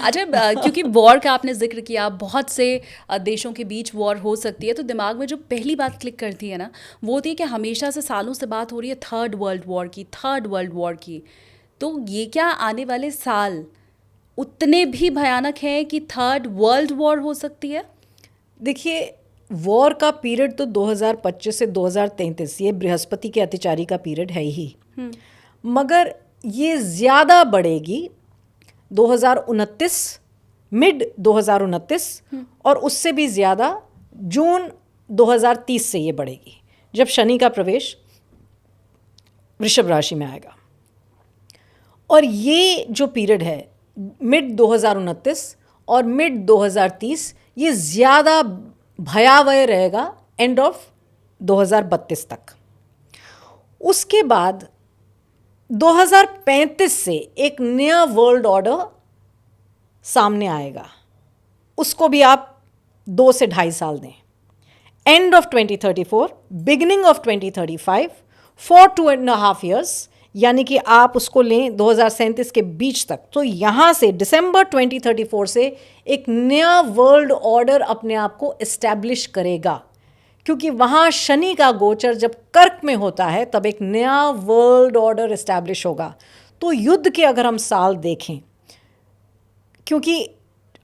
अच्छा, क्योंकि वॉर का आपने जिक्र किया, बहुत से देशों के बीच वॉर हो सकती है, तो दिमाग में जो पहली बात क्लिक करती है ना, वो होती है कि हमेशा से सालों से बात हो रही है थर्ड वर्ल्ड वॉर की, थर्ड वर्ल्ड वॉर की। तो ये क्या आने वाले साल उतने भी भयानक हैं कि थर्ड वर्ल्ड वॉर हो सकती है? देखिए, वॉर का पीरियड तो 2025 से 2033, ये बृहस्पति के अतिचारी का पीरियड है ही, मगर ये ज़्यादा बढ़ेगी 2029, मिड 2029, और उससे भी ज़्यादा जून 2030 से ये बढ़ेगी, जब शनि का प्रवेश वृषभ राशि में आएगा। और ये जो पीरियड है मिड 2029 और मिड 2030, ये ज़्यादा भयावह रहेगा एंड ऑफ 2032 तक। उसके बाद 2035 से एक नया वर्ल्ड ऑर्डर सामने आएगा, उसको भी आप 2 से 2.5 साल दें। End of 2034, beginning of 2035, for 2.5 years, यानी कि आप उसको लें 2037 के बीच तक। तो यहाँ से दिसंबर 2034 से एक नया वर्ल्ड ऑर्डर अपने आप को इस्टेब्लिश करेगा, क्योंकि वहाँ शनि का गोचर जब कर्क में होता है तब एक नया वर्ल्ड ऑर्डर इस्टेब्लिश होगा। तो युद्ध के अगर हम साल देखें, क्योंकि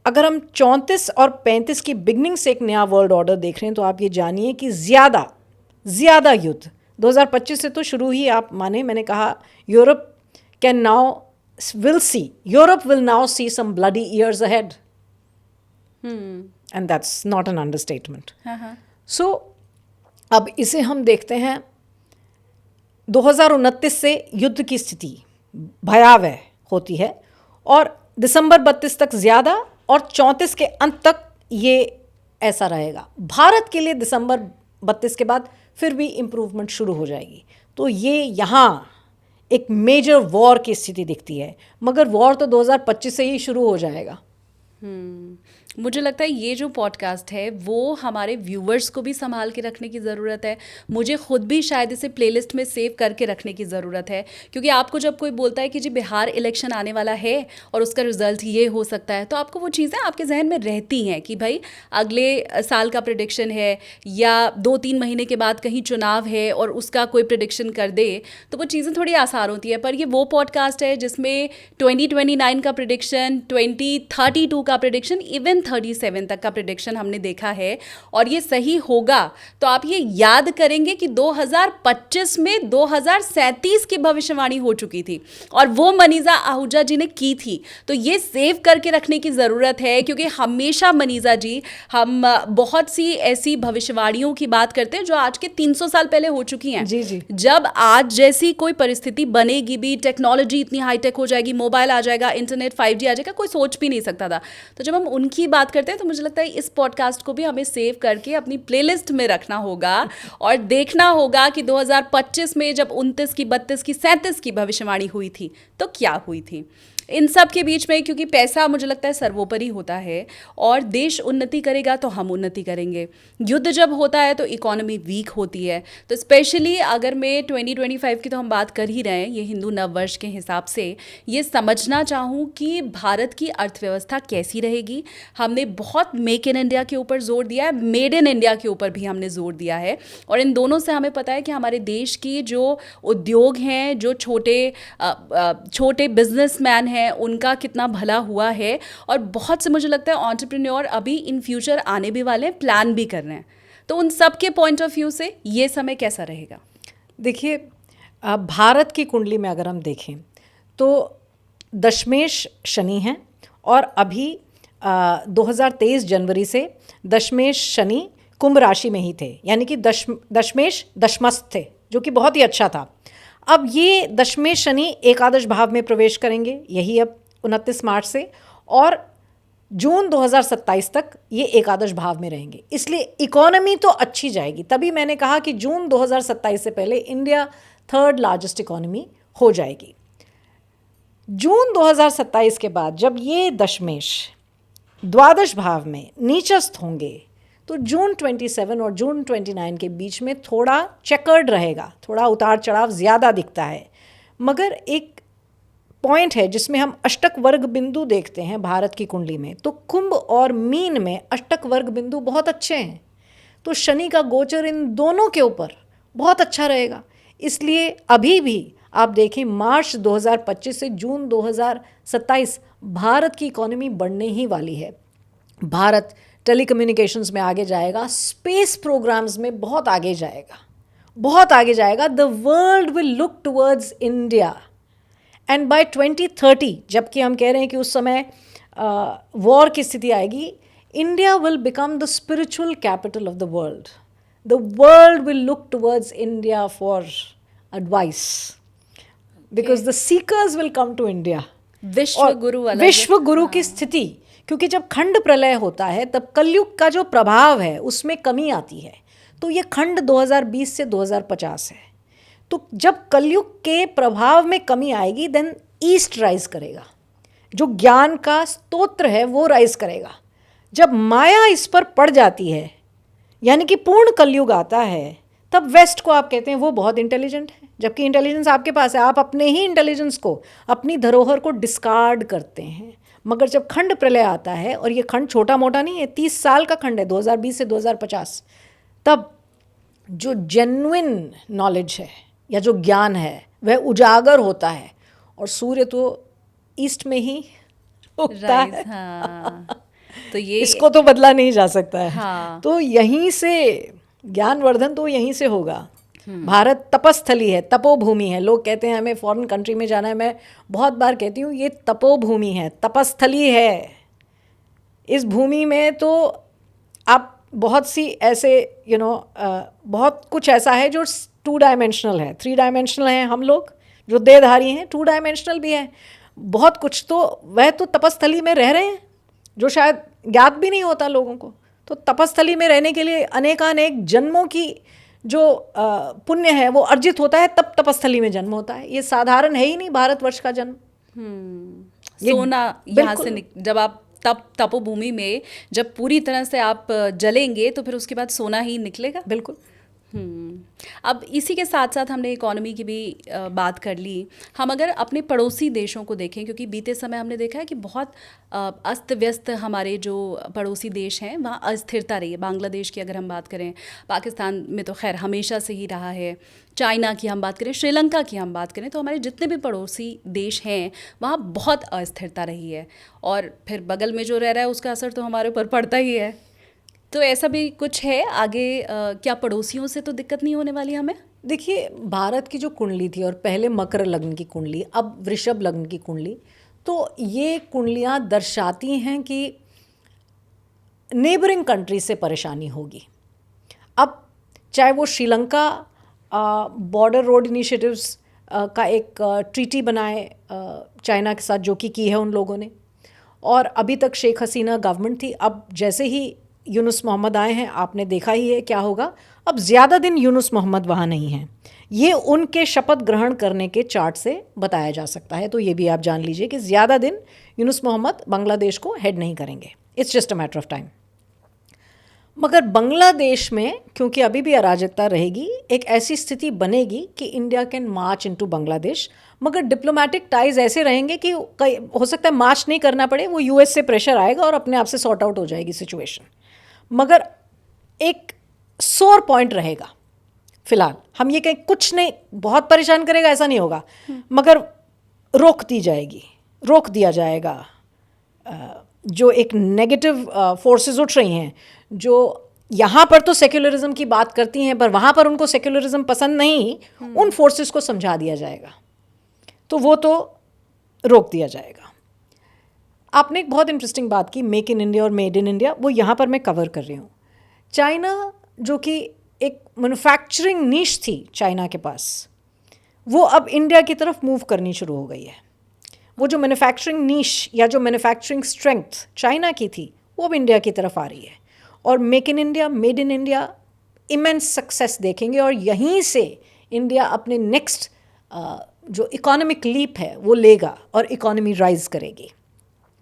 अगर हम 34 और 35 की बिगनिंग से एक नया वर्ल्ड ऑर्डर देख रहे हैं, तो आप ये जानिए कि ज़्यादा युद्ध 2025 से तो शुरू ही आप माने। मैंने कहा Europe will now see some bloody years ahead, and that's not an understatement. So अब इसे हम देखते हैं, 2029 से युद्ध की स्थिति भयावह होती है, और दिसंबर 32 तक ज़्यादा, और 34 के अंत तक ये ऐसा रहेगा। भारत के लिए दिसंबर 32 के बाद फिर भी इम्प्रूवमेंट शुरू हो जाएगी। तो ये यहाँ एक मेजर वॉर की स्थिति दिखती है, मगर वॉर तो 2025 से ही शुरू हो जाएगा। मुझे लगता है ये जो पॉडकास्ट है वो हमारे व्यूवर्स को भी संभाल के रखने की ज़रूरत है। मुझे खुद भी शायद इसे प्लेलिस्ट में सेव करके रखने की ज़रूरत है, क्योंकि आपको जब कोई बोलता है कि जी बिहार इलेक्शन आने वाला है और उसका रिजल्ट ये हो सकता है, तो आपको वो चीज़ें आपके जहन में रहती हैं कि भाई अगले साल का प्रिडिक्शन है, या 2-3 महीने के बाद कहीं चुनाव है और उसका कोई प्रिडिक्शन कर दे, तो वो चीज़ें थोड़ी आसान होती है। पर ये वो पॉडकास्ट है जिसमें 2029 का प्रिडिक्शन, 2032 का प्रिडिक्शन, इवन 37 तक का प्रिडिक्शन हमने देखा है, और ये सही होगा तो आप ये याद करेंगे कि 2025 में 2037 की भविष्यवाणी हो चुकी थी और वो मनीषा आहूजा जी ने की थी। तो ये सेव करके रखने की ज़रूरत है, क्योंकि हमेशा मनीषा जी हम बहुत सी ऐसी भविष्यवाणियों की बात करते हैं जो आज के 300 साल पहले हो चुकी हैं। जी जी। जब आज जैसी कोई परिस्थिति बनेगी भी, टेक्नोलॉजी इतनी हाईटेक हो जाएगी, मोबाइल आ जाएगा, इंटरनेट 5G आ जाएगा, कोई सोच भी नहीं सकता था। तो जब हम उनकी बात करते हैं तो मुझे लगता है इस पॉडकास्ट को भी हमें सेव करके अपनी प्लेलिस्ट में रखना होगा और देखना होगा कि 2025 में जब 29 की, 32 की, 37 की भविष्यवाणी हुई थी तो क्या हुई थी। इन सब के बीच में, क्योंकि पैसा मुझे लगता है सर्वोपरि होता है, और देश उन्नति करेगा तो हम उन्नति करेंगे। युद्ध जब होता है तो इकोनॉमी वीक होती है। तो स्पेशली अगर मैं 2025 की तो हम बात कर ही रहे हैं, ये हिंदू नव वर्ष के हिसाब से ये समझना चाहूँ कि भारत की अर्थव्यवस्था कैसी रहेगी। हमने बहुत मेक इन इंडिया के ऊपर जोर दिया है, मेड इन इंडिया के ऊपर भी हमने जोर दिया है, और इन दोनों से हमें पता है कि हमारे देश की जो उद्योग हैं, जो छोटे बिजनेसमैन हैं, उनका कितना भला हुआ है, और बहुत से मुझे लगता है एंटरप्रेन्योर अभी इन फ्यूचर आने भी वाले हैं, प्लान भी कर रहे हैं। तो उन सब के पॉइंट ऑफ व्यू से ये समय कैसा रहेगा? देखिए, भारत की कुंडली में अगर हम देखें तो दशमेश शनि हैं, और अभी 2023 जनवरी से दशमेश शनि कुंभ राशि में ही थे, यानी कि दशमेश दशमस्थ थे, जो कि बहुत ही अच्छा था। अब ये दशमेश शनि एकादश भाव में प्रवेश करेंगे, यही अब 29 मार्च से, और जून 2027 तक ये एकादश भाव में रहेंगे। इसलिए इकोनॉमी तो अच्छी जाएगी। तभी मैंने कहा कि जून 2027 से पहले इंडिया थर्ड लार्जेस्ट इकोनॉमी हो जाएगी। जून 2027 के बाद जब ये दशमेश द्वादश भाव में नीचस्थ होंगे, तो जून 27 और जून 29 के बीच में थोड़ा चेकर्ड रहेगा, थोड़ा उतार चढ़ाव ज़्यादा दिखता है, मगर एक पॉइंट है जिसमें हम अष्टक वर्ग बिंदु देखते हैं भारत की कुंडली में, तो कुंभ और मीन में अष्टक वर्ग बिंदु बहुत अच्छे हैं। तो शनि का गोचर इन दोनों के ऊपर बहुत अच्छा रहेगा। इसलिए अभी भी आप देखें मार्च 2025 से जून 2027 भारत की इकोनॉमी बढ़ने ही वाली है। भारत टेलीकम्युनिकेशंस में आगे जाएगा, स्पेस प्रोग्राम्स में बहुत आगे जाएगा, बहुत आगे जाएगा। The world will look towards India and by 2030, जबकि हम कह रहे हैं कि उस समय वॉर की स्थिति आएगी, India will become the spiritual capital of the world. The world will look towards India for advice because the seekers will come to India. विश्व गुरु अलग है। विश्व गुरु की स्थिति, क्योंकि जब खंड प्रलय होता है तब कलयुग का जो प्रभाव है उसमें कमी आती है। तो ये खंड 2020 से 2050 है। तो जब कलयुग के प्रभाव में कमी आएगी देन ईस्ट राइज करेगा, जो ज्ञान का स्तोत्र है वो राइज करेगा। जब माया इस पर पड़ जाती है, यानी कि पूर्ण कलयुग आता है, तब वेस्ट को आप कहते हैं वो बहुत इंटेलिजेंट है, जबकि इंटेलिजेंस आपके पास है। आप अपने ही इंटेलिजेंस को, अपनी धरोहर को डिस्कार्ड करते हैं। मगर जब खंड प्रलय आता है, और ये खंड छोटा मोटा नहीं है, 30 साल का खंड है 2020 से 2050, तब जो जेन्युइन नॉलेज है या जो ज्ञान है वह उजागर होता है। और सूर्य तो ईस्ट में ही उगता है। हाँ। तो ये इसको तो बदला नहीं जा सकता है। हाँ। तो यहीं से ज्ञानवर्धन तो यहीं से होगा। भारत तपस्थली है, तपोभूमि है। लोग कहते हैं हमें फॉरेन कंट्री में जाना है, मैं बहुत बार कहती हूँ ये तपोभूमि है, तपस्थली है। इस भूमि में तो आप बहुत सी ऐसे बहुत कुछ ऐसा है जो 2 डायमेंशनल है, 3 डायमेंशनल हैं हम लोग जो देहधारी हैं, 2 डायमेंशनल भी हैं। बहुत कुछ तो वह तो तपस्थली में रह रहे हैं जो शायद ज्ञात भी नहीं होता लोगों को। तो तपस्थली में रहने के लिए अनेकानेक जन्मों की जो पुण्य है वो अर्जित होता है, तब तपस्थली में जन्म होता है। ये साधारण है ही नहीं भारतवर्ष का जन्म। सोना यहाँ से जब आप तपोभूमि में जब पूरी तरह से आप जलेंगे तो फिर उसके बाद सोना ही निकलेगा। बिल्कुल। अब इसी के साथ साथ हमने इकोनॉमी की भी बात कर ली। हम अगर अपने पड़ोसी देशों को देखें, क्योंकि बीते समय हमने देखा है कि बहुत अस्त व्यस्त हमारे जो पड़ोसी देश हैं वहाँ अस्थिरता रही है। बांग्लादेश की अगर हम बात करें, पाकिस्तान में तो खैर हमेशा से ही रहा है, चाइना की हम बात करें, श्रीलंका की हम बात करें, तो हमारे जितने भी पड़ोसी देश हैं वहाँ बहुत अस्थिरता रही है। और फिर बगल में जो रह रहा है उसका असर तो हमारे ऊपर पड़ता ही है। तो ऐसा भी कुछ है आगे, क्या पड़ोसियों से तो दिक्कत नहीं होने वाली हमें? देखिए, भारत की जो कुंडली थी, और पहले मकर लग्न की कुंडली, अब वृषभ लग्न की कुंडली, तो ये कुंडलियाँ दर्शाती हैं कि नेबरिंग कंट्री से परेशानी होगी। अब चाहे वो श्रीलंका बॉर्डर रोड इनिशिएटिव्स का एक ट्रीटी बनाए चाइना के साथ, जो कि की है उन लोगों ने, और अभी तक शेख हसीना गवर्नमेंट थी। अब जैसे ही यूनुस मोहम्मद आए हैं, आपने देखा ही है क्या होगा। अब ज़्यादा दिन यूनुस मोहम्मद वहाँ नहीं हैं, ये उनके शपथ ग्रहण करने के चार्ट से बताया जा सकता है। तो ये भी आप जान लीजिए कि ज़्यादा दिन यूनुस मोहम्मद बांग्लादेश को हेड नहीं करेंगे। It's just a matter of time. मगर बांग्लादेश में क्योंकि अभी भी अराजकता रहेगी, एक ऐसी स्थिति बनेगी कि India can March into Bangladesh. मगर डिप्लोमेटिक टाइज ऐसे रहेंगे कि हो सकता है मार्च नहीं करना पड़े, वो यूएस से प्रेशर आएगा और अपने आप से सॉर्ट आउट हो जाएगी सिचुएशन। मगर एक सोर पॉइंट रहेगा। फिलहाल हम ये कहें कुछ नहीं बहुत परेशान करेगा ऐसा नहीं होगा, मगर रोक दिया जाएगा। जो एक नेगेटिव फोर्सेस उठ रही हैं, जो यहाँ पर तो सेक्युलरिज्म की बात करती हैं पर वहाँ पर उनको सेक्युलरिज्म पसंद नहीं, उन फोर्सेस को समझा दिया जाएगा, तो वो तो रोक दिया जाएगा। आपने एक बहुत इंटरेस्टिंग बात की, मेक इन इंडिया और मेड इन इंडिया, वो यहाँ पर मैं कवर कर रही हूँ। चाइना जो कि एक मैन्युफैक्चरिंग नीश थी चाइना के पास, वो अब इंडिया की तरफ मूव करनी शुरू हो गई है। वो जो मैन्युफैक्चरिंग नीश या जो मैन्युफैक्चरिंग स्ट्रेंथ चाइना की थी, वो अब इंडिया की तरफ आ रही है। और make in India, made in India immense success देखेंगे, और यहीं से इंडिया अपने नेक्स्ट जो इकोनॉमिक लीप है वो लेगा और इकोनॉमी राइज करेगी,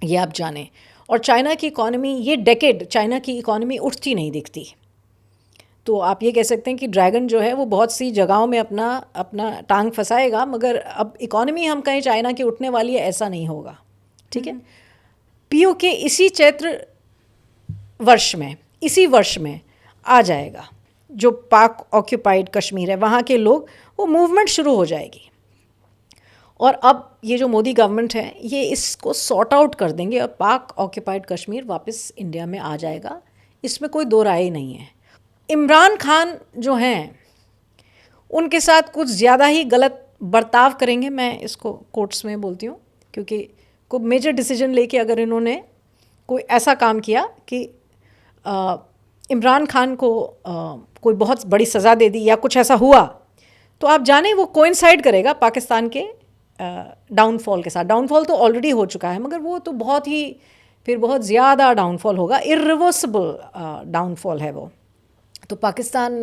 ये आप जानें। और चाइना की इकोनॉमी, ये डेकेड चाइना की इकोनॉमी उठती नहीं दिखती। तो आप ये कह सकते हैं कि ड्रैगन जो है वो बहुत सी जगहों में अपना अपना टांग फंसाएगा, मगर अब इकोनॉमी हम कहें चाइना की उठने वाली है ऐसा नहीं होगा, ठीक है। पीओके इसी चैत्र वर्ष में, इसी वर्ष में आ जाएगा। जो पाक ऑक्यूपाइड कश्मीर है वहाँ के लोग, वो मूवमेंट शुरू हो जाएगी। और अब ये जो मोदी गवर्नमेंट है ये इसको सॉर्ट आउट कर देंगे और पाक ऑक्यूपाइड कश्मीर वापस इंडिया में आ जाएगा, इसमें कोई दो राय ही नहीं है। इमरान खान जो हैं उनके साथ कुछ ज़्यादा ही गलत बर्ताव करेंगे, मैं इसको कोर्ट्स में बोलती हूँ, क्योंकि कोई मेजर डिसीजन लेके अगर इन्होंने कोई ऐसा काम किया कि इमरान खान को कोई बहुत बड़ी सज़ा दे दी या कुछ ऐसा हुआ, तो आप जाने वो कोइंसाइड करेगा पाकिस्तान के डाउनफॉल के साथ। डाउनफॉल तो ऑलरेडी हो चुका है, मगर वो तो बहुत ही फिर बहुत ज़्यादा डाउनफॉल होगा, इरिवर्सिबल डाउनफॉल है वो। तो पाकिस्तान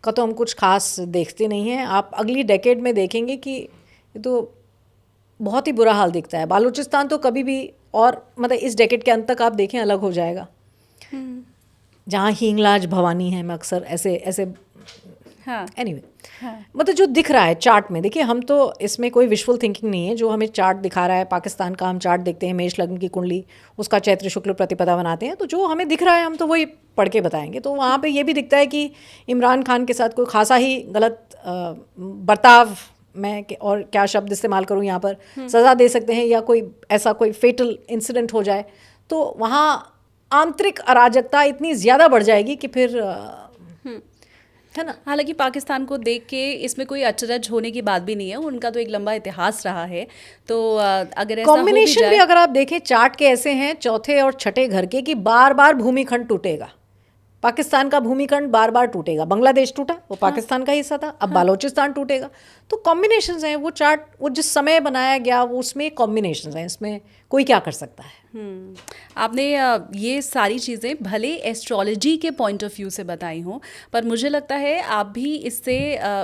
का तो हम कुछ खास देखते नहीं हैं। आप अगली डेकेड में देखेंगे कि ये तो बहुत ही बुरा हाल दिखता है। बालूचिस्तान तो कभी भी, और मतलब इस डेकेड के अंत तक आप देखें अलग हो जाएगा। जहाँ हिंगलाज भवानी है, मैं अक्सर ऐसे ऐसे हाँ। एनीवे मतलब जो दिख रहा है चार्ट में, देखिए हम तो इसमें कोई विजुअल थिंकिंग नहीं है, जो हमें चार्ट दिखा रहा है पाकिस्तान का, हम चार्ट देखते हैं, मेष लग्न की कुंडली, उसका चैत्र शुक्ल प्रतिपदा बनाते हैं, तो जो हमें दिख रहा है हम तो वही पढ़ के बताएंगे। तो वहाँ पे ये भी दिखता है कि इमरान खान के साथ कोई खासा ही गलत बर्ताव, मैं और क्या शब्द इस्तेमाल करूँ यहाँ पर, सज़ा दे सकते हैं या कोई ऐसा कोई फेटल इंसिडेंट हो जाए, तो वहाँ आंतरिक अराजकता इतनी ज़्यादा बढ़ जाएगी कि फिर है ना। हालांकि पाकिस्तान को देख के इसमें कोई अचरज होने की बात भी नहीं है, उनका तो एक लंबा इतिहास रहा है। तो अगर ऐसा कॉम्बिनेशन भी अगर आप देखें चार्ट के ऐसे हैं चौथे और छठे घर के कि बार बार भूमिखंड टूटेगा, पाकिस्तान का भूमिखंड बार बार टूटेगा। बांग्लादेश टूटा, वो पाकिस्तान का हिस्सा था, अब बालोचिस्तान टूटेगा। तो कॉम्बिनेशंस हैं, वो चार्ट वो जिस समय बनाया गया वो उसमें कॉम्बिनेशंस हैं, इसमें कोई क्या कर सकता है। आपने ये सारी चीज़ें भले एस्ट्रोलॉजी के पॉइंट ऑफ व्यू से बताई हों, पर मुझे लगता है आप भी इससे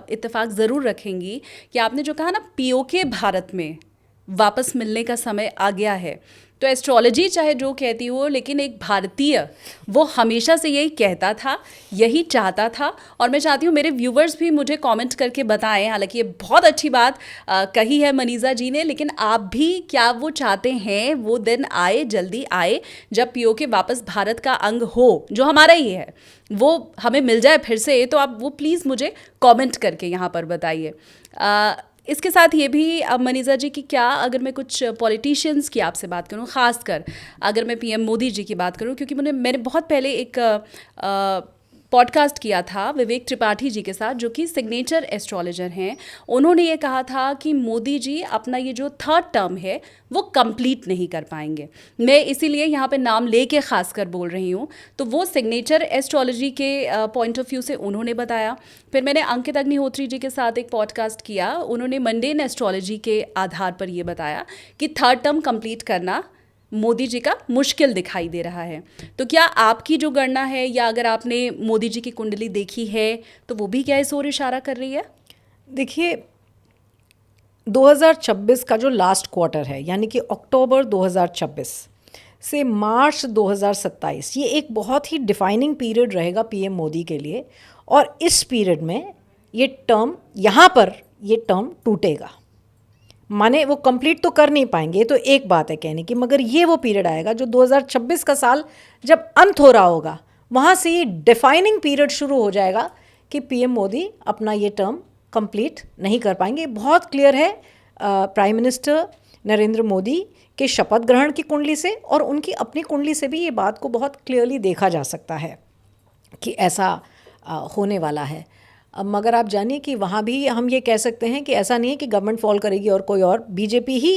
इत्तेफाक ज़रूर रखेंगी कि आपने जो कहा ना पीओके भारत में वापस मिलने का समय आ गया है, तो एस्ट्रोलॉजी चाहे जो कहती हो, लेकिन एक भारतीय वो हमेशा से यही कहता था, यही चाहता था। और मैं चाहती हूँ मेरे व्यूवर्स भी मुझे कमेंट करके बताएं, हालांकि ये बहुत अच्छी बात कही है मनीषा जी ने, लेकिन आप भी क्या वो चाहते हैं वो दिन आए, जल्दी आए, जब पीओके वापस भारत का अंग हो, जो हमारा ही है, वो हमें मिल जाए फिर से। तो आप वो प्लीज़ मुझे कमेंट करके यहाँ पर बताइए। इसके साथ ये भी अब मनीषा जी की क्या, अगर मैं कुछ पॉलिटिशियंस की आपसे बात करूं, ख़ासकर अगर मैं पीएम मोदी जी की बात करूं, क्योंकि मैंने बहुत पहले एक पॉडकास्ट किया था विवेक त्रिपाठी जी के साथ, जो कि सिग्नेचर एस्ट्रोलॉजर हैं। उन्होंने ये कहा था कि मोदी जी अपना ये जो थर्ड टर्म है वो कंप्लीट नहीं कर पाएंगे। मैं इसीलिए यहाँ पे नाम लेके खासकर बोल रही हूँ। तो वो सिग्नेचर एस्ट्रोलॉजी के पॉइंट ऑफ व्यू से उन्होंने बताया। फिर मैंने अंकित अग्निहोत्री जी के साथ एक पॉडकास्ट किया, उन्होंने मंडेन एस्ट्रोलॉजी के आधार पर ये बताया कि थर्ड टर्म कंप्लीट करना मोदी जी का मुश्किल दिखाई दे रहा है। तो क्या आपकी जो गणना है, या अगर आपने मोदी जी की कुंडली देखी है, तो वो भी क्या इस ओर इशारा कर रही है? देखिए 2026 का जो लास्ट क्वार्टर है, यानी कि अक्टूबर 2026 से मार्च 2027, ये एक बहुत ही डिफाइनिंग पीरियड रहेगा पीएम मोदी के लिए। और इस पीरियड में ये टर्म, यहाँ पर ये टर्म टूटेगा, माने वो कंप्लीट तो कर नहीं पाएंगे, ये तो एक बात है कहने की, मगर ये वो पीरियड आएगा जो 2026 का साल जब अंत हो रहा होगा, वहाँ से ये डिफाइनिंग पीरियड शुरू हो जाएगा कि पीएम मोदी अपना ये टर्म कंप्लीट नहीं कर पाएंगे। बहुत क्लियर है प्राइम मिनिस्टर नरेंद्र मोदी के शपथ ग्रहण की कुंडली से और उनकी अपनी कुंडली से भी ये बात को बहुत क्लियरली देखा जा सकता है कि ऐसा होने वाला है। मगर आप जानिए कि वहाँ भी हम ये कह सकते हैं कि ऐसा नहीं है कि गवर्नमेंट फॉल करेगी और कोई और, बीजेपी ही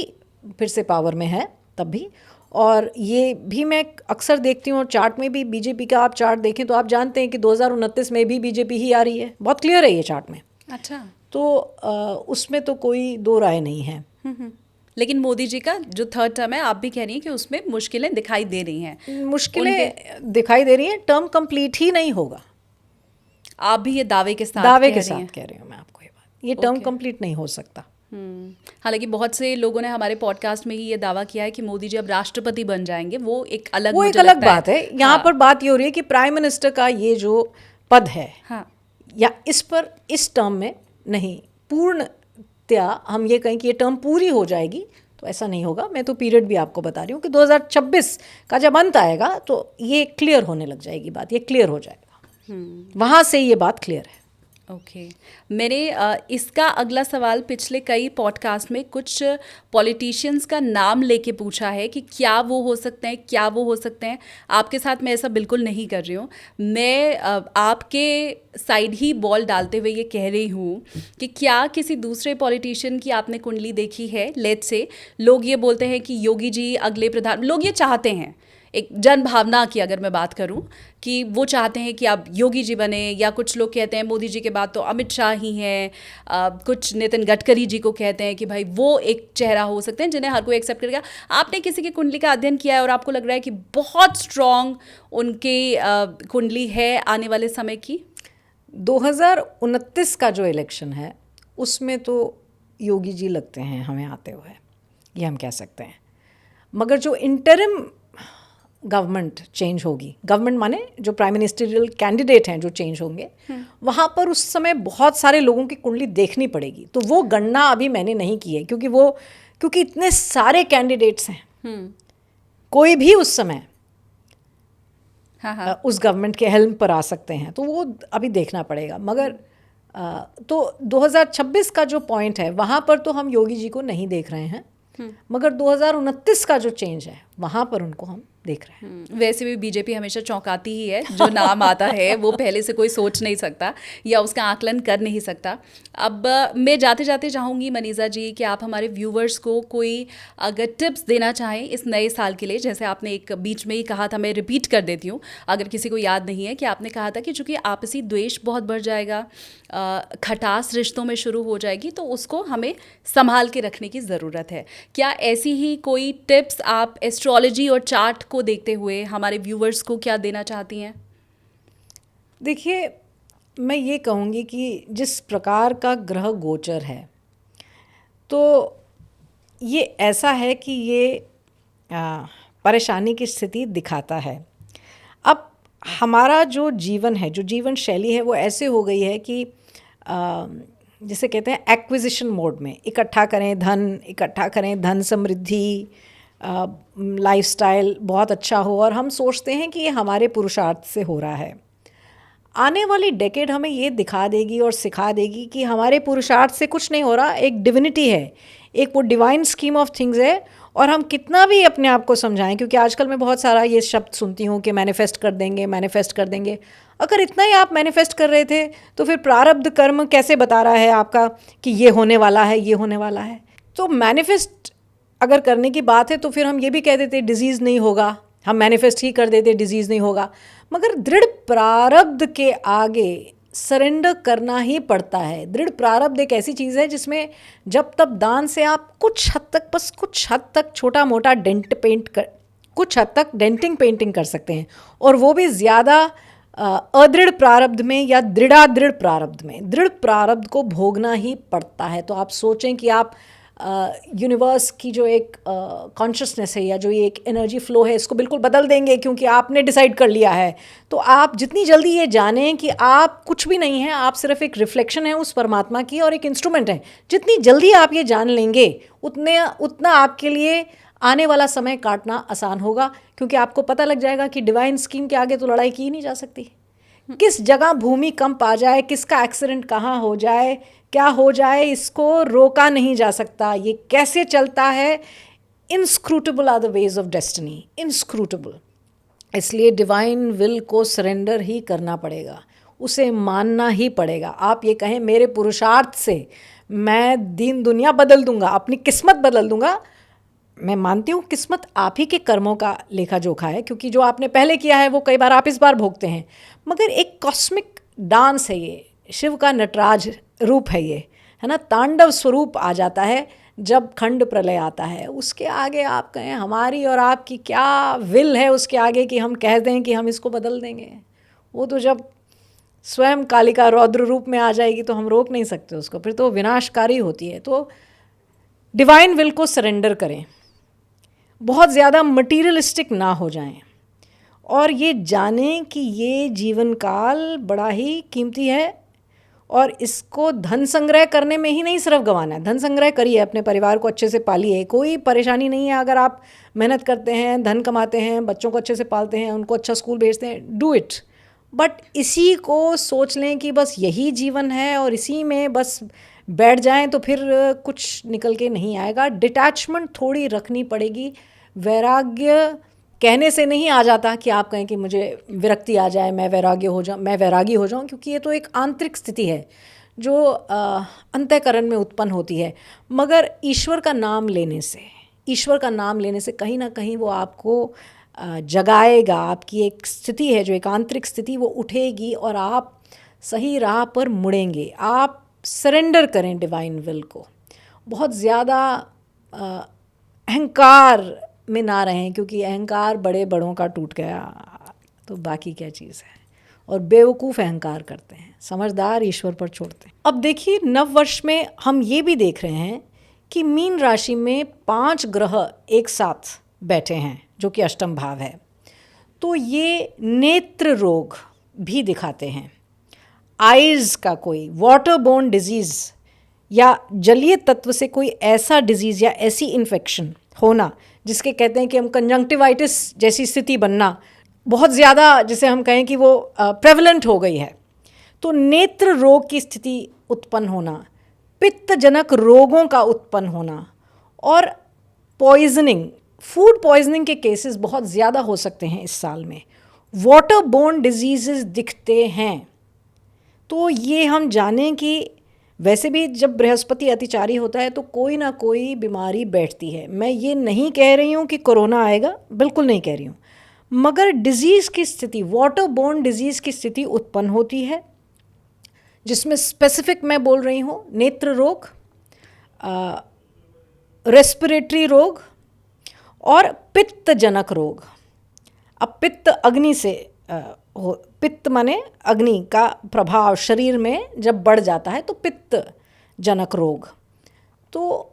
फिर से पावर में है तब भी। और ये भी मैं अक्सर देखती हूँ, और चार्ट में भी बीजेपी का आप चार्ट देखें तो आप जानते हैं कि 2029 में भी बीजेपी ही आ रही है, बहुत क्लियर है ये चार्ट में। अच्छा। तो उसमें तो कोई दो राय नहीं है। लेकिन मोदी जी का जो थर्ड टर्म है, आप भी कह रही हैं कि उसमें मुश्किलें दिखाई दे रही हैं। मुश्किलें दिखाई दे रही हैं, टर्म कंप्लीट ही नहीं होगा। आप भी ये दावे के साथ कह रही हूँ मैं आपको ये बात, ये टर्म कंप्लीट नहीं हो सकता। हालांकि बहुत से लोगों ने हमारे पॉडकास्ट में ही ये दावा किया है कि मोदी जी अब राष्ट्रपति बन जाएंगे, वो एक अलग बात है। यहाँ पर बात ये हो रही है कि प्राइम मिनिस्टर का ये जो पद है, हाँ, या इस पर इस टर्म में नहीं, पूर्णतया हम ये कहें कि ये टर्म पूरी हो जाएगी तो ऐसा नहीं होगा। मैं तो पीरियड भी आपको बता रही हूँ कि 2026 का जब अंत आएगा तो ये क्लियर होने लग जाएगी बात, ये क्लियर हो जाएगा, वहाँ से ये बात क्लियर है। ओके मैंने इसका अगला सवाल पिछले कई पॉडकास्ट में कुछ पॉलिटिशियंस का नाम लेके पूछा है कि क्या वो हो सकते हैं, क्या वो हो सकते हैं। आपके साथ मैं ऐसा बिल्कुल नहीं कर रही हूँ। मैं आपके साइड ही बॉल डालते हुए ये कह रही हूँ कि क्या किसी दूसरे पॉलिटिशियन की आपने कुंडली देखी है। लेट्स से लोग ये बोलते हैं कि योगी जी अगले प्रधान, लोग ये चाहते हैं, एक जन भावना की अगर मैं बात करूं कि वो चाहते हैं कि आप योगी जी बने, या कुछ लोग कहते हैं मोदी जी के बाद तो अमित शाह ही हैं, कुछ नितिन गडकरी जी को कहते हैं कि भाई वो एक चेहरा हो सकते हैं जिन्हें हर कोई एक्सेप्ट करेगा। आपने किसी की कुंडली का अध्ययन किया है और आपको लग रहा है कि बहुत स्ट्रॉन्ग उनकी कुंडली है आने वाले समय की? 2029 का जो इलेक्शन है उसमें तो योगी जी लगते हैं हमें आते हुए, ये हम कह सकते हैं। मगर जो इंटरिम गवर्नमेंट चेंज होगी, गवर्नमेंट माने जो प्राइम मिनिस्टरियल कैंडिडेट हैं जो चेंज होंगे, वहाँ पर उस समय बहुत सारे लोगों की कुंडली देखनी पड़ेगी। तो वो गणना अभी मैंने नहीं की है क्योंकि इतने सारे कैंडिडेट्स हैं, कोई भी उस समय हाँ। उस गवर्नमेंट के हेल्म पर आ सकते हैं, तो वो अभी देखना पड़ेगा। मगर तो 2026 का जो पॉइंट है वहाँ पर तो हम योगी जी को नहीं देख रहे हैं, मगर 2029 का जो चेंज है वहाँ पर उनको हम देख रहे हैं। वैसे भी बीजेपी हमेशा चौंकाती ही है, जो नाम आता है वो पहले से कोई सोच नहीं सकता या उसका आकलन कर नहीं सकता। अब मैं जाते जाते चाहूँगी मनीषा जी कि आप हमारे व्यूवर्स को कोई अगर टिप्स देना चाहें इस नए साल के लिए। जैसे आपने एक बीच में ही कहा था, मैं रिपीट कर देती हूँ अगर किसी को याद नहीं है, कि आपने कहा था कि चूँकि आपसी द्वेष बहुत बढ़ जाएगा, खटास रिश्तों में शुरू हो जाएगी, तो उसको हमें संभाल के रखने की ज़रूरत है। क्या ऐसी ही कोई टिप्स आप एस्ट्रोलॉजी और चार्ट को देखते हुए हमारे व्यूवर्स को क्या देना चाहती हैं? देखिए, मैं ये कहूँगी कि जिस प्रकार का ग्रह गोचर है तो ये ऐसा है कि ये परेशानी की स्थिति दिखाता है। अब हमारा जो जीवन है, जो जीवन शैली है, वो ऐसे हो गई है कि जिसे कहते हैं एक्विजिशन मोड में, इकट्ठा करें धन समृद्धि, लाइफस्टाइल बहुत अच्छा हो, और हम सोचते हैं कि ये हमारे पुरुषार्थ से हो रहा है। आने वाली डेकेड हमें ये दिखा देगी और सिखा देगी कि हमारे पुरुषार्थ से कुछ नहीं हो रहा, एक डिविनिटी है, एक वो डिवाइन स्कीम ऑफ थिंग्स है। और हम कितना भी अपने आप को समझाएं, क्योंकि आजकल मैं बहुत सारा ये शब्द सुनती हूँ कि मैनिफेस्ट कर देंगे। अगर इतना ही आप मैनिफेस्ट कर रहे थे तो फिर प्रारब्ध कर्म कैसे बता रहा है आपका कि ये होने वाला है। तो मैनिफेस्ट अगर करने की बात है तो फिर हम ये भी कह देते डिजीज़ नहीं होगा, हम मैनिफेस्ट ही कर देते डिजीज़ नहीं होगा। मगर दृढ़ प्रारब्ध के आगे सरेंडर करना ही पड़ता है। दृढ़ प्रारब्ध एक ऐसी चीज़ है जिसमें जब तब दान से आप कुछ हद तक छोटा मोटा डेंटिंग पेंटिंग कर सकते हैं, और वो भी ज़्यादा अदृढ़ प्रारब्ध में या दृढ़ प्रारब्ध में। दृढ़ प्रारब्ध को भोगना ही पड़ता है। तो आप सोचें कि आप यूनिवर्स की जो एक कॉन्शियसनेस है या जो ये एक एनर्जी फ्लो है, इसको बिल्कुल बदल देंगे क्योंकि आपने डिसाइड कर लिया है। तो आप जितनी जल्दी ये जानें कि आप कुछ भी नहीं हैं, आप सिर्फ एक रिफ्लेक्शन है उस परमात्मा की और एक इंस्ट्रूमेंट हैं, जितनी जल्दी आप ये जान लेंगे उतना आपके लिए आने वाला समय काटना आसान होगा, क्योंकि आपको पता लग जाएगा कि डिवाइन स्कीम के आगे तो लड़ाई की ही नहीं जा सकती। किस जगह भूमि कंप आ जाए, किसका एक्सीडेंट कहाँ हो जाए, क्या हो जाए, इसको रोका नहीं जा सकता। ये कैसे चलता है, inscrutable are the ways of destiny, inscrutable. इसलिए डिवाइन विल को सरेंडर ही करना पड़ेगा, उसे मानना ही पड़ेगा। आप ये कहें मेरे पुरुषार्थ से मैं दीन दुनिया बदल दूंगा, अपनी किस्मत बदल दूंगा, मैं मानती हूँ किस्मत आप ही के कर्मों का लेखा जोखा है, क्योंकि जो आपने पहले किया है वो कई बार आप इस बार भोगते हैं। मगर एक कॉस्मिक डांस है ये, शिव का नटराज रूप है ये, है ना, तांडव स्वरूप आ जाता है जब खंड प्रलय आता है। उसके आगे आप कहें हमारी और आपकी क्या विल है उसके आगे कि हम कह दें कि हम इसको बदल देंगे। वो तो जब स्वयं कालिका रौद्र रूप में आ जाएगी तो हम रोक नहीं सकते उसको, फिर तो विनाशकारी होती है। तो डिवाइन विल को सरेंडर करें, बहुत ज़्यादा मटीरियलिस्टिक ना हो जाएं, और ये जानें कि ये जीवन काल बड़ा ही कीमती है और इसको धन संग्रह करने में ही नहीं सिर्फ गंवाना है। धन संग्रह करिए, अपने परिवार को अच्छे से पालिए, कोई परेशानी नहीं है अगर आप मेहनत करते हैं, धन कमाते हैं, बच्चों को अच्छे से पालते हैं, उनको अच्छा स्कूल भेजते हैं, डू इट। बट इसी को सोच लें कि बस यही जीवन है और इसी में बस बैठ जाएं तो फिर कुछ निकल के नहीं आएगा। डिटैचमेंट थोड़ी रखनी पड़ेगी। वैराग्य कहने से नहीं आ जाता कि आप कहें कि मुझे विरक्ति आ जाए, मैं वैरागी हो जाऊं, क्योंकि ये तो एक आंतरिक स्थिति है जो अंतःकरण में उत्पन्न होती है। मगर ईश्वर का नाम लेने से कहीं ना कहीं वो आपको जगाएगा। आपकी एक स्थिति है जो एक आंतरिक स्थिति, वो उठेगी और आप सही राह पर मुड़ेंगे। आप सरेंडर करें डिवाइन विल को। बहुत ज़्यादा अहंकार में ना रहें, क्योंकि अहंकार बड़े बड़ों का टूट गया तो बाकी क्या चीज़ है। और बेवकूफ़ अहंकार करते हैं, समझदार ईश्वर पर छोड़ते हैं। अब देखिए, नव वर्ष में हम ये भी देख रहे हैं कि मीन राशि में 5 ग्रह एक साथ बैठे हैं, जो कि अष्टम भाव है। तो ये नेत्र रोग भी दिखाते हैं। आइज़ का कोई वाटर बोर्न डिजीज़ या जलीय तत्व से कोई ऐसा डिजीज़ या ऐसी इन्फेक्शन होना जिसके कहते हैं कि हम कंजंक्टिवाइटिस जैसी स्थिति बनना, बहुत ज़्यादा जिसे हम कहें कि वो प्रेवलेंट हो गई है। तो नेत्र रोग की स्थिति उत्पन्न होना, पित्तजनक रोगों का उत्पन्न होना और पॉइजनिंग, फूड पॉइजनिंग के केसेस बहुत ज़्यादा हो सकते हैं इस साल में। वाटर बोर्न डिजीज़ दिखते हैं। तो ये हम जानें कि वैसे भी जब बृहस्पति अतिचारी होता है तो कोई ना कोई बीमारी बैठती है। मैं ये नहीं कह रही हूँ कि कोरोना आएगा, बिल्कुल नहीं कह रही हूँ, मगर डिजीज़ की स्थिति, वाटर बोर्न डिजीज़ की स्थिति उत्पन्न होती है, जिसमें स्पेसिफिक मैं बोल रही हूँ नेत्र रोग, रेस्पिरेटरी रोग और पित्तजनक रोग। अब पित्त अग्नि से पित्त माने अग्नि का प्रभाव शरीर में जब बढ़ जाता है तो पित्त जनक रोग। तो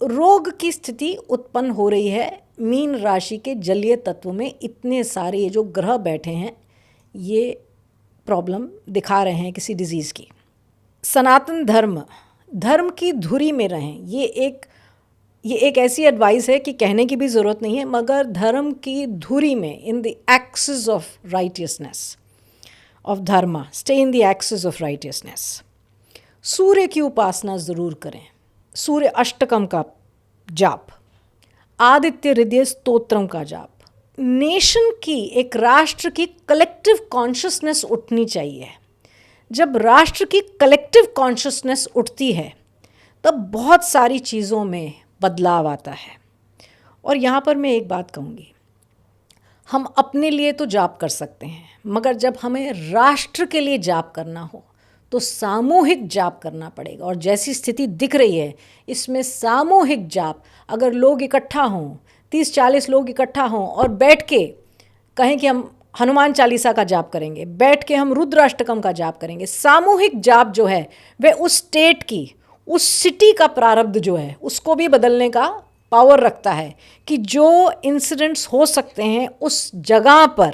रोग की स्थिति उत्पन्न हो रही है मीन राशि के जलीय तत्व में। इतने सारे ये जो ग्रह बैठे हैं ये प्रॉब्लम दिखा रहे हैं किसी डिजीज़ की। सनातन धर्म की धुरी में रहें। ये एक ऐसी एडवाइस है कि कहने की भी ज़रूरत नहीं है, मगर धर्म की धुरी में, in the axis of righteousness of dharma, stay in the axis of righteousness. सूर्य की उपासना ज़रूर करें, सूर्य अष्टकम का जाप, आदित्य हृदय स्तोत्रम का जाप। नेशन की, एक राष्ट्र की कलेक्टिव कॉन्शियसनेस उठनी चाहिए। जब राष्ट्र की कलेक्टिव कॉन्शियसनेस उठती है तब बहुत सारी चीज़ों में बदलाव आता है। और यहाँ पर मैं एक बात कहूँगी, हम अपने लिए तो जाप कर सकते हैं, मगर जब हमें राष्ट्र के लिए जाप करना हो तो सामूहिक जाप करना पड़ेगा। और जैसी स्थिति दिख रही है इसमें सामूहिक जाप, अगर लोग इकट्ठा हों, 30-40 लोग इकट्ठा हों और बैठ के कहें कि हम हनुमान चालीसा का जाप करेंगे, बैठ के हम रुद्राष्टकम का जाप करेंगे, सामूहिक जाप जो है वह उस स्टेट की, उस सिटी का प्रारब्ध जो है उसको भी बदलने का पावर रखता है कि जो इंसिडेंट्स हो सकते हैं उस जगह पर,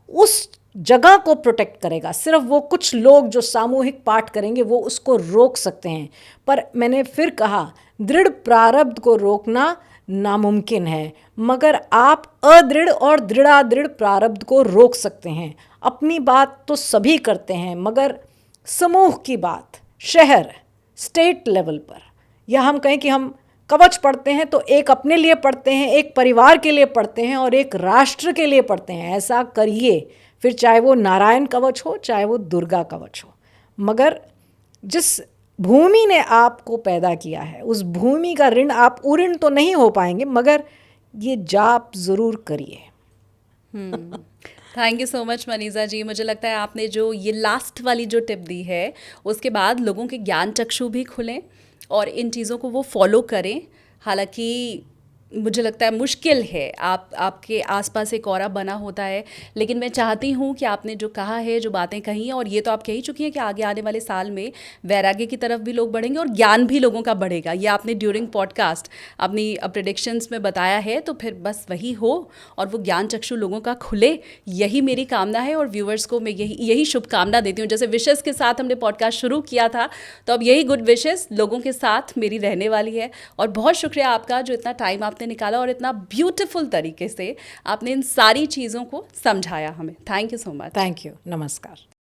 उस जगह को प्रोटेक्ट करेगा। सिर्फ वो कुछ लोग जो सामूहिक पाठ करेंगे वो उसको रोक सकते हैं। पर मैंने फिर कहा, दृढ़ प्रारब्ध को रोकना नामुमकिन है, मगर आप अदृढ़ और दृढ़ादृढ़ प्रारब्ध को रोक सकते हैं। अपनी बात तो सभी करते हैं, मगर समूह की बात, शहर, स्टेट लेवल पर, या हम कहें कि हम कवच पढ़ते हैं तो एक अपने लिए पढ़ते हैं, एक परिवार के लिए पढ़ते हैं और एक राष्ट्र के लिए पढ़ते हैं। ऐसा करिए, फिर चाहे वो नारायण कवच हो, चाहे वो दुर्गा कवच हो। मगर जिस भूमि ने आपको पैदा किया है उस भूमि का ऋण आप उऋण तो नहीं हो पाएंगे, मगर ये जाप ज़रूर करिए। Thank you so much Manisha ji. मुझे लगता है आपने जो ये लास्ट वाली जो टिप दी है उसके बाद लोगों के ज्ञान चक्षु भी खुलें और इन चीज़ों को वो फॉलो करें। हालांकि मुझे लगता है मुश्किल है, आपके आसपास एक ऑरा बना होता है, लेकिन मैं चाहती हूँ कि आपने जो कहा है, जो बातें कही हैं, और ये तो आप कह ही चुकी हैं कि आगे आने वाले साल में वैराग्य की तरफ भी लोग बढ़ेंगे और ज्ञान भी लोगों का बढ़ेगा। ये आपने ड्यूरिंग पॉडकास्ट अपनी प्रेडिक्शंस में बताया है, तो फिर बस वही हो और वो ज्ञान चक्षु लोगों का खुले, यही मेरी कामना है। और व्यूअर्स को मैं यही शुभकामना देती हूँ। जैसे विशेस के साथ हमने पॉडकास्ट शुरू किया था, तो अब यही गुड विशेस लोगों के साथ मेरी रहने वाली है। और बहुत शुक्रिया आपका, जो इतना टाइम आपने निकाला और इतना ब्यूटीफुल तरीके से आपने इन सारी चीज़ों को समझाया हमें। Thank you so much. Thank you, नमस्कार।